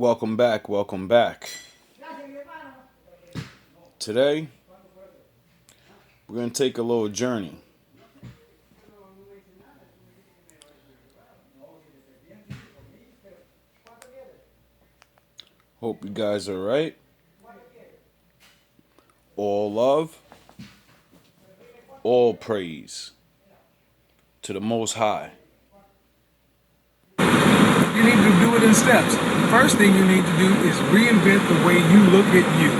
Welcome back, welcome back. Today, we're going to take a little journey. Hope you guys are right. All love, all praise to the Most High. You need to do it in steps. First thing you need to do is reinvent the way you look at you.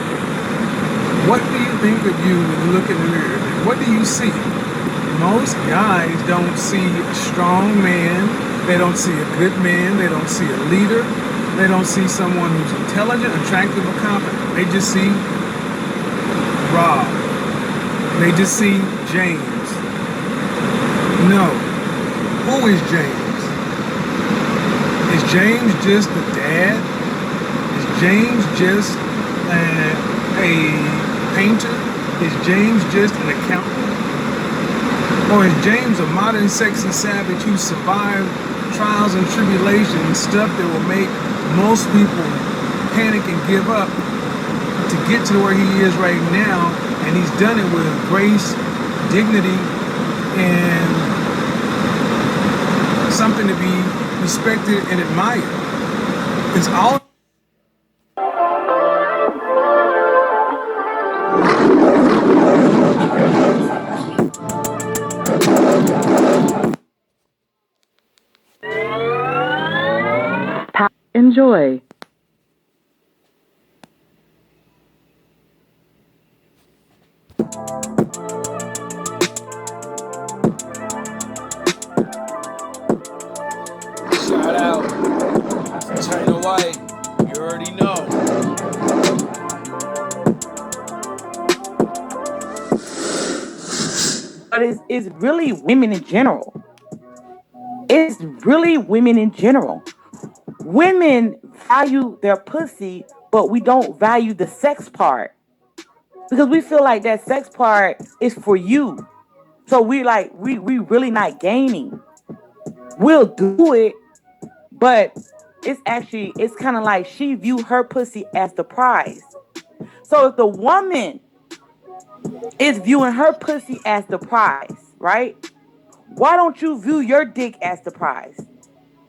What do you think of you when you look in the mirror? What do you see? Most guys don't see a strong man. They don't see a good man. They don't see a leader. They don't see someone who's intelligent, attractive, or competent. They just see Rob. They just see James. No. Who is James? Is James just a dad? Is James just a painter? Is James just an accountant? Or is James a modern sexy savage who survived trials and tribulations, stuff that will make most people panic and give up to get to where he is right now, and he's done it with grace, dignity, and something to be respected and admired. It's all enjoy. Shout out to China White. You already know. But it's really women in general. It's really women in general. Women value their pussy, but we don't value the sex part. Because we feel like that sex part is for you. So we really not gaining. We'll do it, but it's kind of like she view her pussy as the prize. So if the woman is viewing her pussy as the prize, right? Why don't you view your dick as the prize?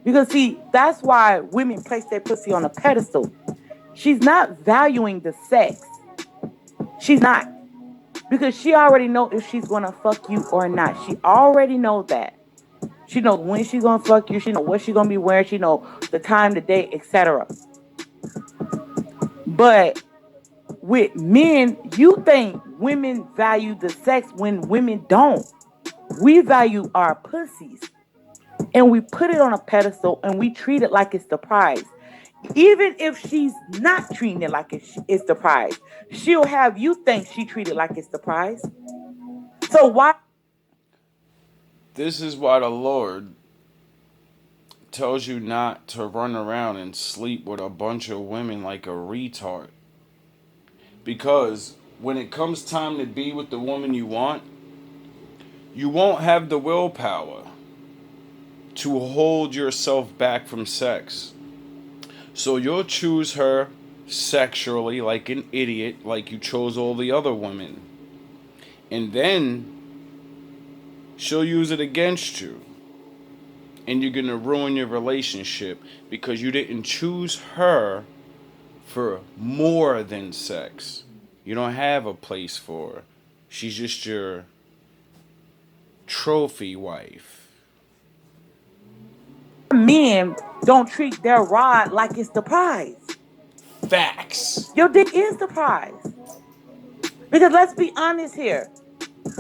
Because see, that's why women place their pussy on a pedestal. She's not valuing the sex. She's not. Because she already knows if she's gonna fuck you or not. She already knows that. She knows when she's gonna fuck you. She knows what she's gonna be wearing. She knows the time, the day, etc. But with men, you think women value the sex when women don't. We value our pussies. And we put it on a pedestal and we treat it like it's the prize. Even if she's not treating it like it's the prize, she'll have you think she treated like it's the prize. So why? This is why the Lord tells you not to run around and sleep with a bunch of women like a retard. Because when it comes time to be with the woman you want, you won't have the willpower to hold yourself back from sex. So you'll choose her sexually like an idiot, like you chose all the other women. And then she'll use it against you. And you're going to ruin your relationship because you didn't choose her for more than sex. You don't have a place for her. She's just your trophy wife. Men don't treat their rod like it's the prize. Facts. Your dick is the prize. Because let's be honest here.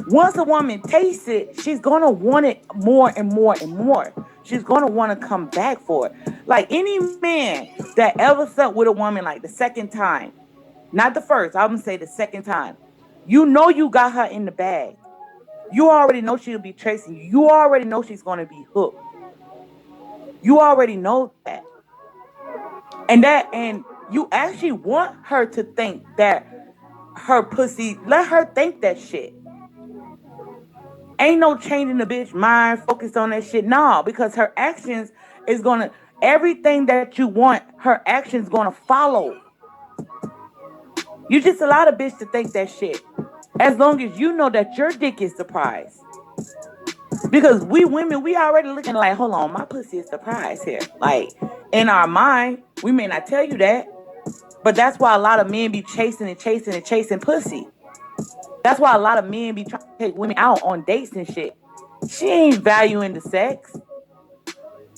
Once a woman tastes it, she's going to want it more and more and more. She's going to want to come back for it. Like any man that ever slept with a woman like the second time, not the first, I'm going to say the second time, you know you got her in the bag. You already know she'll be chasing you. You already know she's going to be hooked. You already know that. And you actually want her to think that her pussy, let her think that shit. Ain't no changing the bitch mind focused on that shit. No, because her actions is gonna Everything that you want, her action's gonna follow. You just allow the bitch to think that shit. As long as you know that your dick is the prize. Because we women, we already looking like, hold on, my pussy is the prize here. Like, in our mind, we may not tell you that, but that's why a lot of men be chasing and chasing and chasing pussy. That's why a lot of men be trying to take women out on dates and shit. She ain't valuing the sex.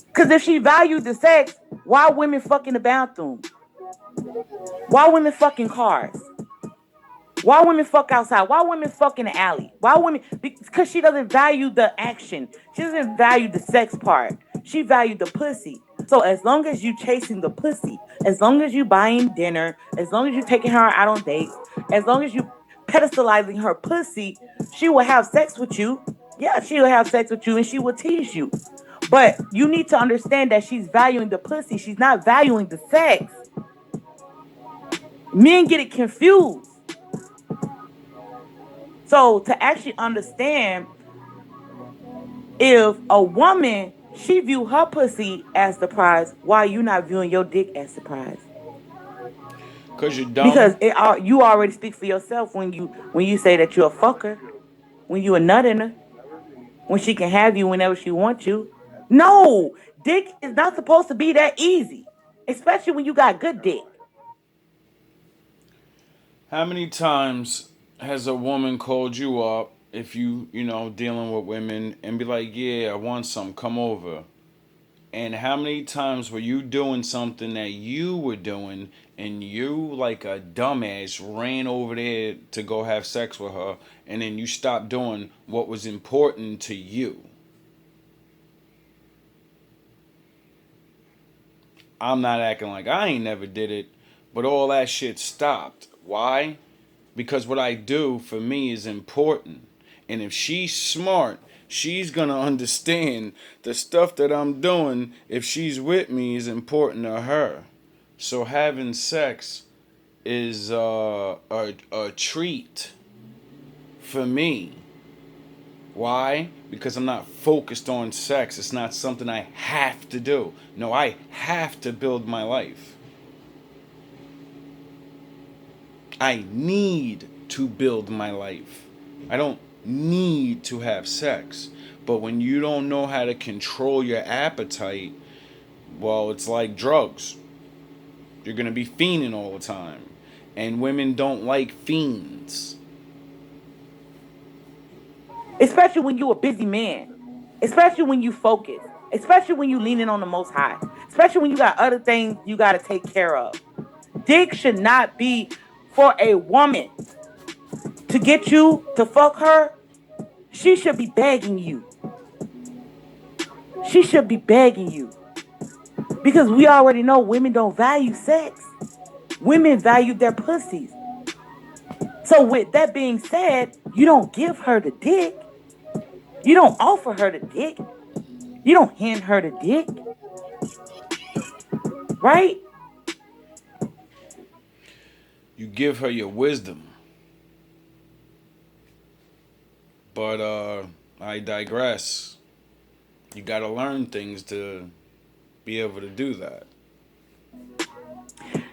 Because if she valued the sex, why women fucking the bathroom? Why women fucking cars? Why women fuck outside? Why women fuck in the alley? Why women? Because she doesn't value the action. She doesn't value the sex part. She valued the pussy. So as long as you chasing the pussy, as long as you buying dinner, as long as you taking her out on dates, as long as you pedestalizing her pussy, she will have sex with you. Yeah, she will have sex with you and she will tease you. But you need to understand that she's valuing the pussy. She's not valuing the sex. Men get it confused. So to actually understand, if a woman she view her pussy as the prize, why you not viewing your dick as the prize? Cause you're Because dumb. you already speak for yourself when you say that you're a fucker, when you a nut in her, when she can have you whenever she wants you. No, dick is not supposed to be that easy, especially when you got good dick. How many times has a woman called you up if you dealing with women and be like, yeah, I want some, come over. And how many times were you doing something that you were doing and you, like a dumbass, ran over there to go have sex with her and then you stopped doing what was important to you? I'm not acting like I ain't never did it, but all that shit stopped. Why? Because what I do for me is important. And if she's smart, she's gonna understand the stuff that I'm doing, if she's with me, is important to her. So having sex is a treat for me. Why? Because I'm not focused on sex. It's not something I have to do. No, I have to build my life. I need to build my life. I don't need to have sex. But when you don't know how to control your appetite, well, it's like drugs. You're going to be fiending all the time. And women don't like fiends. Especially when you a busy man, especially when you focus, especially when you leaning on the most high, especially when you got other things you got to take care of. Dick should not be for a woman to get you to fuck her. She should be begging you. She should be begging you. Because we already know women don't value sex. Women value their pussies. So with that being said, you don't give her the dick. You don't offer her the dick. You don't hand her the dick. Right? You give her your wisdom. But I digress. You got to learn things to be able to do that.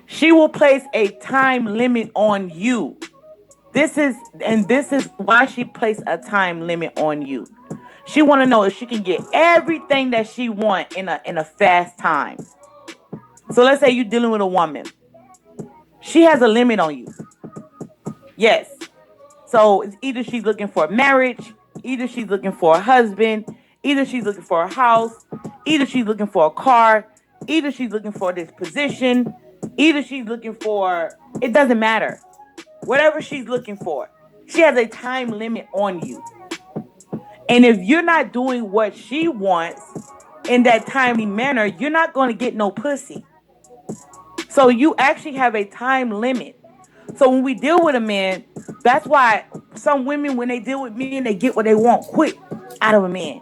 She will place a time limit on you. This is why she placed a time limit on you. She want to know if she can get everything that she want in a fast time. So let's say you're dealing with a woman. She has a limit on you. Yes. So it's either she's looking for marriage, either she's looking for a husband, either she's looking for a house, either she's looking for a car, either she's looking for this position, either she's looking for, it doesn't matter. Whatever she's looking for, she has a time limit on you. And if you're not doing what she wants in that timely manner, you're not going to get no pussy. So you actually have a time limit. So when we deal with a man, that's why some women, when they deal with men, they get what they want quick out of a man.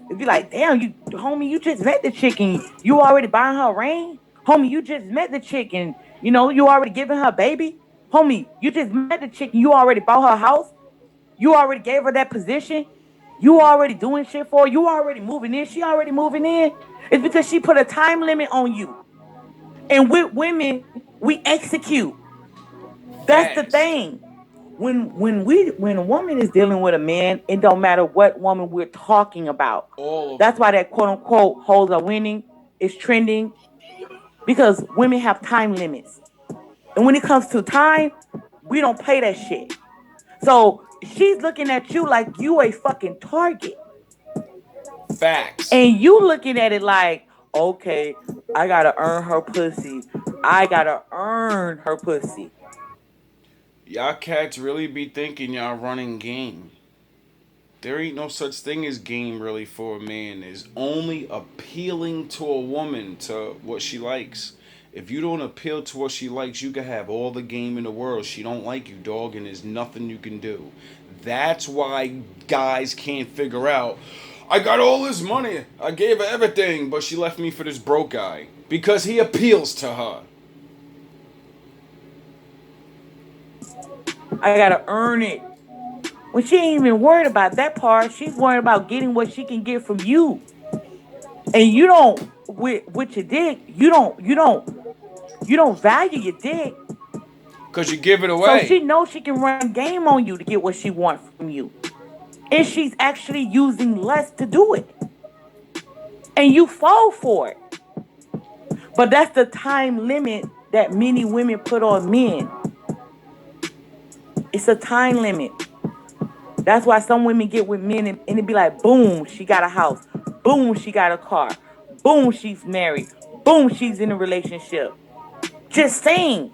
If you like, damn, you homie, you just met the chick and you already buying her a ring. Homie, you just met the chick and you already giving her a baby. Homie, you just met the chick and you already bought her a house. You already gave her that position. you already doing shit for her, you already moving in, she already moving in. It's because she put a time limit on you. And with women, we execute. That's the Fast. thing. When a woman is dealing with a man, it don't matter what woman we're talking about. All of That's them. why that quote unquote hoes are winning is trending, because women have time limits. And when it comes to time, we don't play that shit. So she's looking at you like you a fucking target. Facts. And you looking at it like, okay, I gotta earn her pussy. I gotta earn her pussy. Y'all cats really be thinking y'all running game. There ain't no such thing as game really for a man. There's only appealing to a woman to what she likes. If you don't appeal to what she likes, you can have all the game in the world. She don't like you, dog, and there's nothing you can do. That's why guys can't figure out, I got all this money, I gave her everything, but she left me for this broke guy. Because he appeals to her. I gotta earn it. When she ain't even worried about that part, she's worried about getting what she can get from you. And you don't, with your dick, you don't value your dick. Because you give it So she away. knows she can run game on you to get what she wants from you. And she's actually using less to do it. And you fall for it. But that's the time limit that many women put on men. It's a time limit. That's why some women get with men and it be like, boom, she got a house. Boom, she got a car. Boom, she's married. Boom, she's in a relationship. Just saying.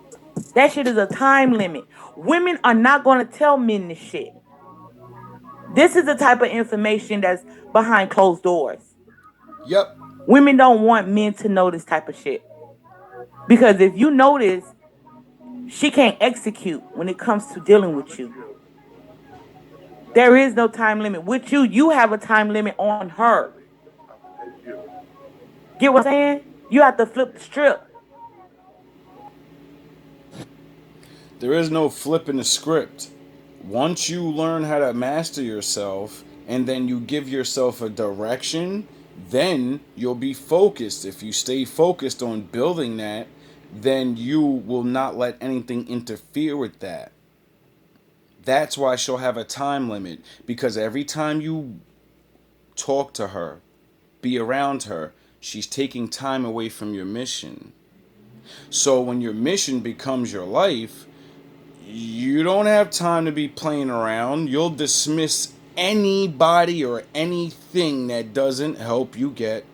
That shit is a time limit. Women are not going to tell men this shit. This is the type of information that's behind closed doors. Yep. Women don't want men to know this type of shit. Because if you notice, she can't execute when it comes to dealing with you. There is no time limit. With you, you have a time limit on her. Get what I'm saying? You have to flip the strip. There is no flipping the script. Once you learn how to master yourself and then you give yourself a direction, then you'll be focused. If you stay focused on building that, then you will not let anything interfere with that. That's why she'll have a time limit, because every time you talk to her, be around her, she's taking time away from your mission. So when your mission becomes your life, you don't have time to be playing around. You'll dismiss anybody or anything that doesn't help you get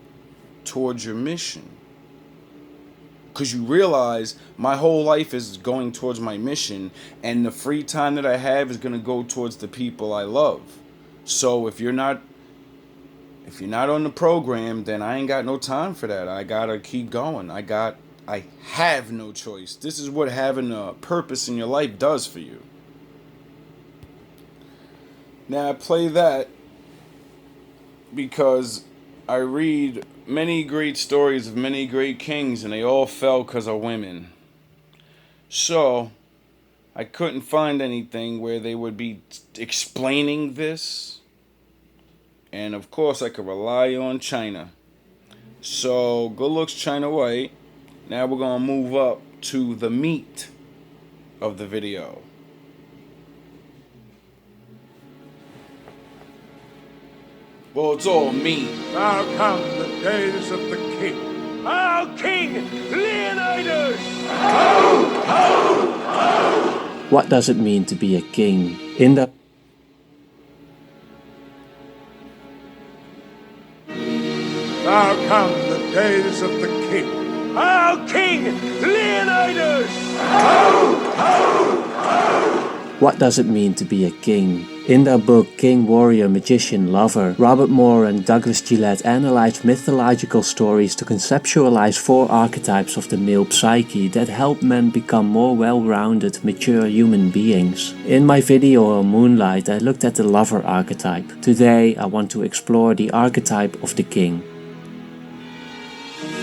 towards your mission. Because you realize my whole life is going towards my mission, and the free time that I have is going to go towards the people I love. So if you're not on the program, then I ain't got no time for that. I gotta keep going. I have no choice. This is what having a purpose in your life does for you. Now I play that because I read many great stories of many great kings, and they all fell because of women. So I couldn't find anything where they would be explaining this. And of course I could rely on China. So good looks China White. Now we're going to move up to the meat of the video. Well, it's all meat. Now come the days of the king. Our king, Leonidas! What does it mean to be a king? In the Now come the days of the king. Our king, Leonidas! What does it mean to be a king? In their book King, Warrior, Magician, Lover, Robert Moore and Douglas Gillette analyzed mythological stories to conceptualize 4 archetypes of the male psyche that help men become more well-rounded, mature human beings. In my video on Moonlight, I looked at the lover archetype. Today, I want to explore the archetype of the king.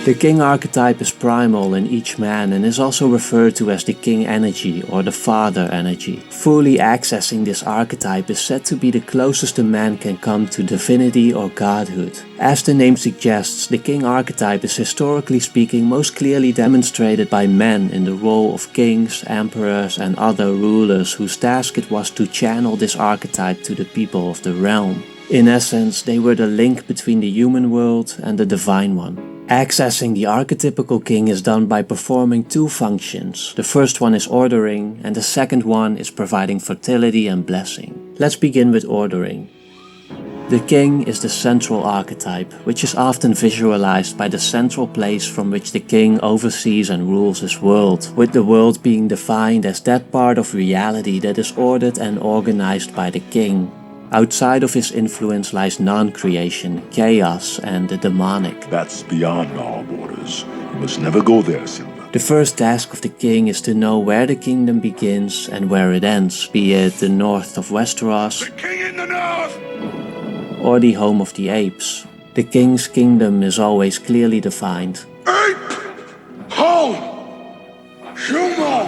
The king archetype is primal in each man and is also referred to as the king energy or the father energy. Fully accessing this archetype is said to be the closest a man can come to divinity or godhood. As the name suggests, the king archetype is historically speaking most clearly demonstrated by men in the role of kings, emperors and other rulers whose task it was to channel this archetype to the people of the realm. In essence, they were the link between the human world and the divine one. Accessing the archetypical king is done by performing two functions. The first one is ordering and the second one is providing fertility and blessing. Let's begin with ordering. The king is the central archetype, which is often visualized by the central place from which the king oversees and rules his world, with the world being defined as that part of reality that is ordered and organized by the king. Outside of his influence lies non-creation, chaos, and the demonic. That's beyond our borders. You must never go there, Simba. The first task of the king is to know where the kingdom begins and where it ends, be it the north of Westeros, The king in the north! or the home of the apes. The king's kingdom is always clearly defined. Ape! Home! Human!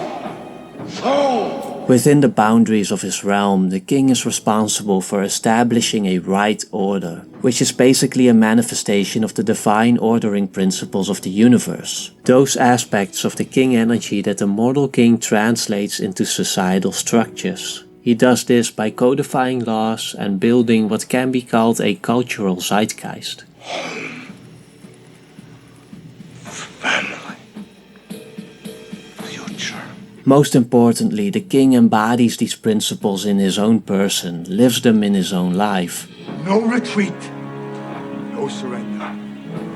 Soul! Within the boundaries of his realm, the king is responsible for establishing a right order, which is basically a manifestation of the divine ordering principles of the universe. Those aspects of the king energy that the mortal king translates into societal structures. He does this by codifying laws and building what can be called a cultural zeitgeist. Family. Future. Most importantly, the king embodies these principles in his own person, lives them in his own life. No retreat. No surrender.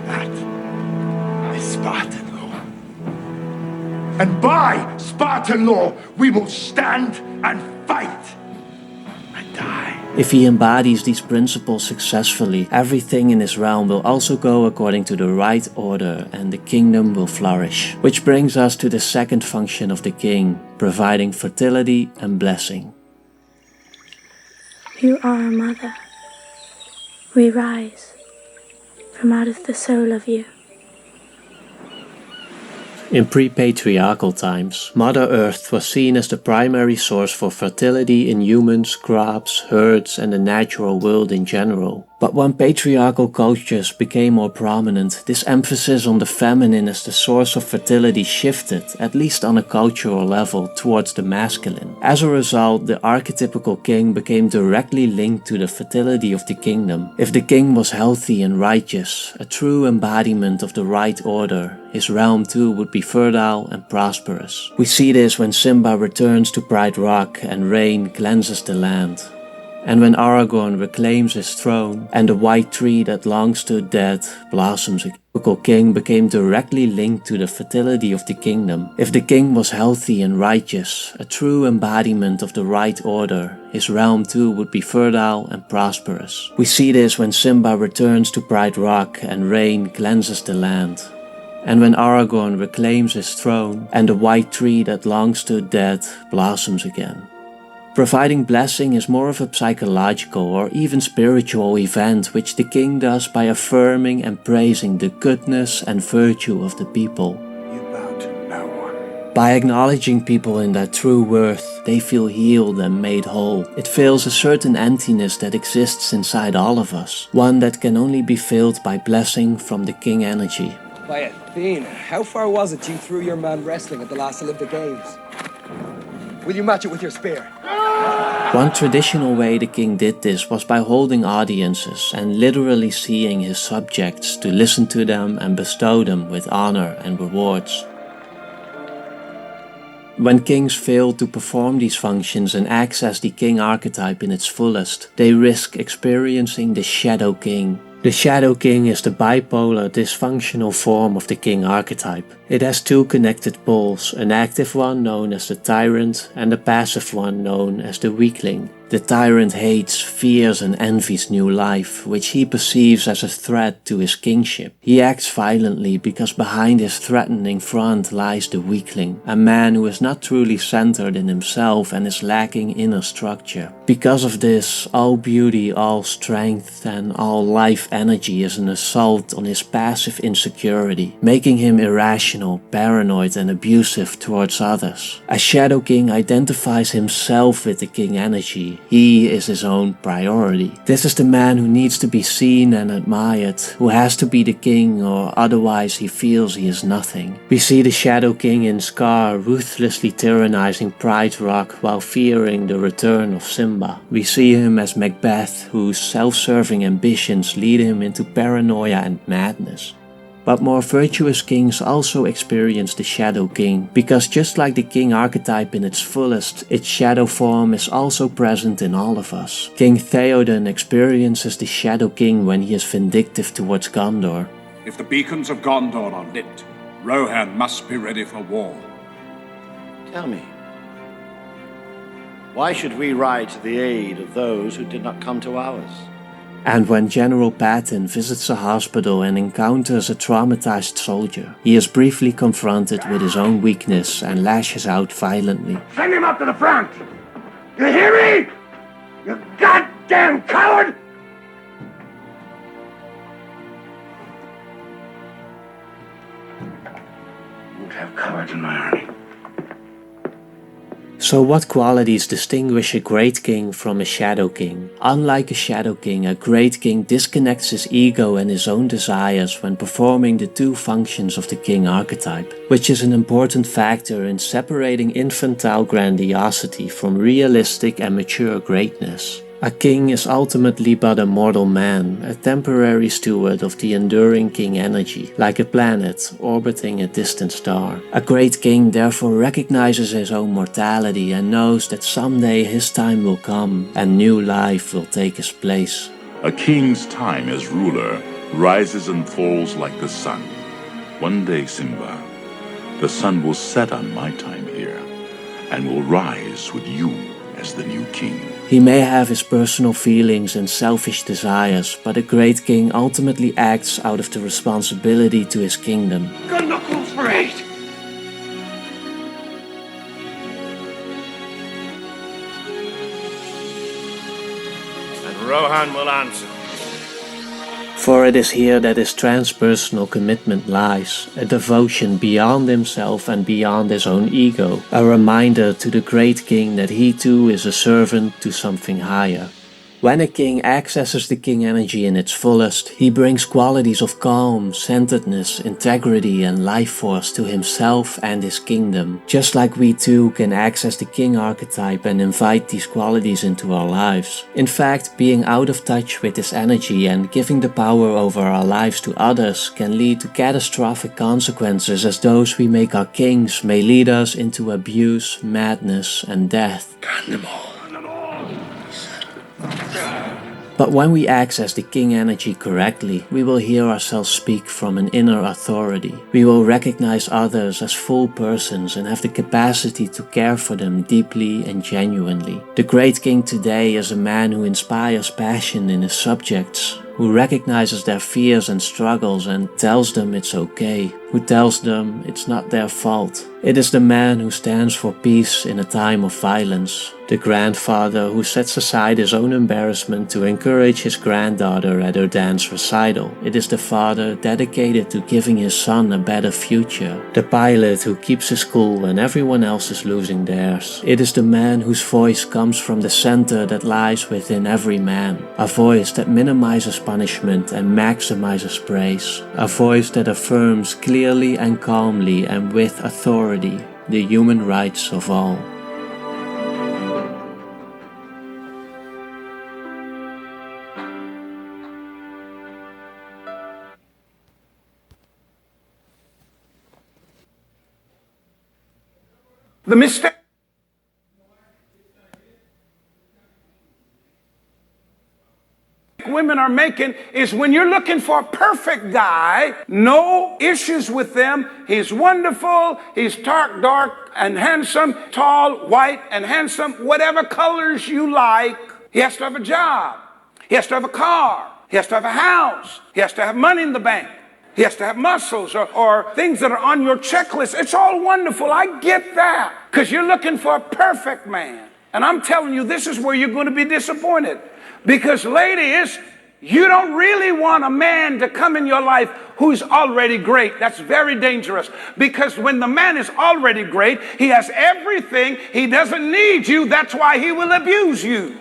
That is Spartan law. And by Spartan law, we will stand and fight and die. If he embodies these principles successfully, everything in his realm will also go according to the right order and the kingdom will flourish. Which brings us to the second function of the king, providing fertility and blessing. You are a mother. We rise from out of the soul of you. In pre-patriarchal times, Mother Earth was seen as the primary source for fertility in humans, crops, herds and the natural world in general. But when patriarchal cultures became more prominent, this emphasis on the feminine as the source of fertility shifted, at least on a cultural level, towards the masculine. As a result, the archetypical king became directly linked to the fertility of the kingdom. If the king was healthy and righteous, a true embodiment of the right order, his realm too would be fertile and prosperous. We see this when Simba returns to Pride Rock and rain cleanses the land. And when Aragorn reclaims his throne and the white tree that long stood dead blossoms again, the typical king became directly linked to the fertility of the kingdom. If the king was healthy and righteous, a true embodiment of the right order, his realm too would be fertile and prosperous. We see this when Simba returns to Pride Rock and rain cleanses the land. And when Aragorn reclaims his throne and the white tree that long stood dead blossoms again. Providing blessing is more of a psychological or even spiritual event which the king does by affirming and praising the goodness and virtue of the people. You bow to no one. By acknowledging people in their true worth, they feel healed and made whole. It fills a certain emptiness that exists inside all of us, one that can only be filled by blessing from the king energy. Quiet. Bean, how far was it you threw your man wrestling at the last Olympic Games? Will you match it with your spear? One traditional way the king did this was by holding audiences and literally seeing his subjects to listen to them and bestow them with honor and rewards. When kings fail to perform these functions and access the king archetype in its fullest, they risk experiencing the Shadow King. The Shadow King is the bipolar, dysfunctional form of the king archetype. It has two connected poles, an active one known as the tyrant and a passive one known as the weakling. The tyrant hates, fears and envies new life, which he perceives as a threat to his kingship. He acts violently because behind his threatening front lies the weakling, a man who is not truly centered in himself and is lacking inner structure. Because of this, all beauty, all strength and all life energy is an assault on his passive insecurity, making him irrational, paranoid and abusive towards others. A Shadow King identifies himself with the king energy. He is his own priority. This is the man who needs to be seen and admired, who has to be the king or otherwise he feels he is nothing. We see the Shadow King in Scar ruthlessly tyrannizing Pride Rock while fearing the return of Simba. We see him as Macbeth, whose self-serving ambitions lead him into paranoia and madness. But more virtuous kings also experience the Shadow King, because just like the king archetype in its fullest, its shadow form is also present in all of us. King Theoden experiences the Shadow King when he is vindictive towards Gondor. If the beacons of Gondor are lit, Rohan must be ready for war. Tell me, why should we ride to the aid of those who did not come to ours? And when General Patton visits a hospital and encounters a traumatized soldier, he is briefly confronted with his own weakness and lashes out violently. Send him up to the front! You hear me? You goddamn coward! Won't have cowards in my army. So what qualities distinguish a great king from a shadow king? Unlike a shadow king, a great king disconnects his ego and his own desires when performing the two functions of the king archetype, which is an important factor in separating infantile grandiosity from realistic and mature greatness. A king is ultimately but a mortal man, a temporary steward of the enduring king energy, like a planet orbiting a distant star. A great king therefore recognizes his own mortality and knows that someday his time will come and new life will take his place. A king's time as ruler rises and falls like the sun. One day, Simba, the sun will set on my time here and will rise with you as the new king. He may have his personal feelings and selfish desires, but a great king ultimately acts out of the responsibility to his kingdom. Good knuckles for 8! And Rohan will answer. For it is here that his transpersonal commitment lies, a devotion beyond himself and beyond his own ego, a reminder to the great king that he too is a servant to something higher. When a king accesses the king energy in its fullest, he brings qualities of calm, centeredness, integrity and life force to himself and his kingdom, just like we too can access the king archetype and invite these qualities into our lives. In fact, being out of touch with this energy and giving the power over our lives to others can lead to catastrophic consequences, as those we make our kings may lead us into abuse, madness and death. But when we access the king energy correctly, we will hear ourselves speak from an inner authority. We will recognize others as full persons and have the capacity to care for them deeply and genuinely. The great king today is a man who inspires passion in his subjects, who recognizes their fears and struggles and tells them it's okay, who tells them it's not their fault. It is the man who stands for peace in a time of violence, the grandfather who sets aside his own embarrassment to encourage his granddaughter at her dance recital. It is the father dedicated to giving his son a better future, the pilot who keeps his cool when everyone else is losing theirs. It is the man whose voice comes from the center that lies within every man, a voice that minimizes punishment and maximizes praise, a voice that affirms clearly and calmly and with authority the human rights of all. The mistake women are making is when you're looking for a perfect guy, no issues with them. He's wonderful. He's dark and handsome, tall, white and handsome, whatever colors you like. He has to have a job. He has to have a car. He has to have a house. He has to have money in the bank. He has to have muscles or things that are on your checklist. It's all wonderful. I get that because you're looking for a perfect man. And I'm telling you, this is where you're going to be disappointed. Because ladies, you don't really want a man to come in your life who's already great. That's very dangerous. Because when the man is already great, he has everything. He doesn't need you. That's why he will abuse you.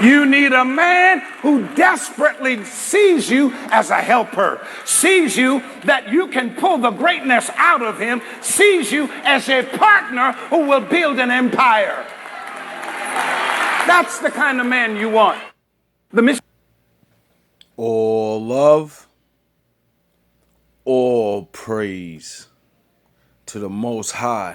You need a man who desperately sees you as a helper, sees you that you can pull the greatness out of him, sees you as a partner who will build an empire. That's the kind of man you want. All love, all praise to the Most High.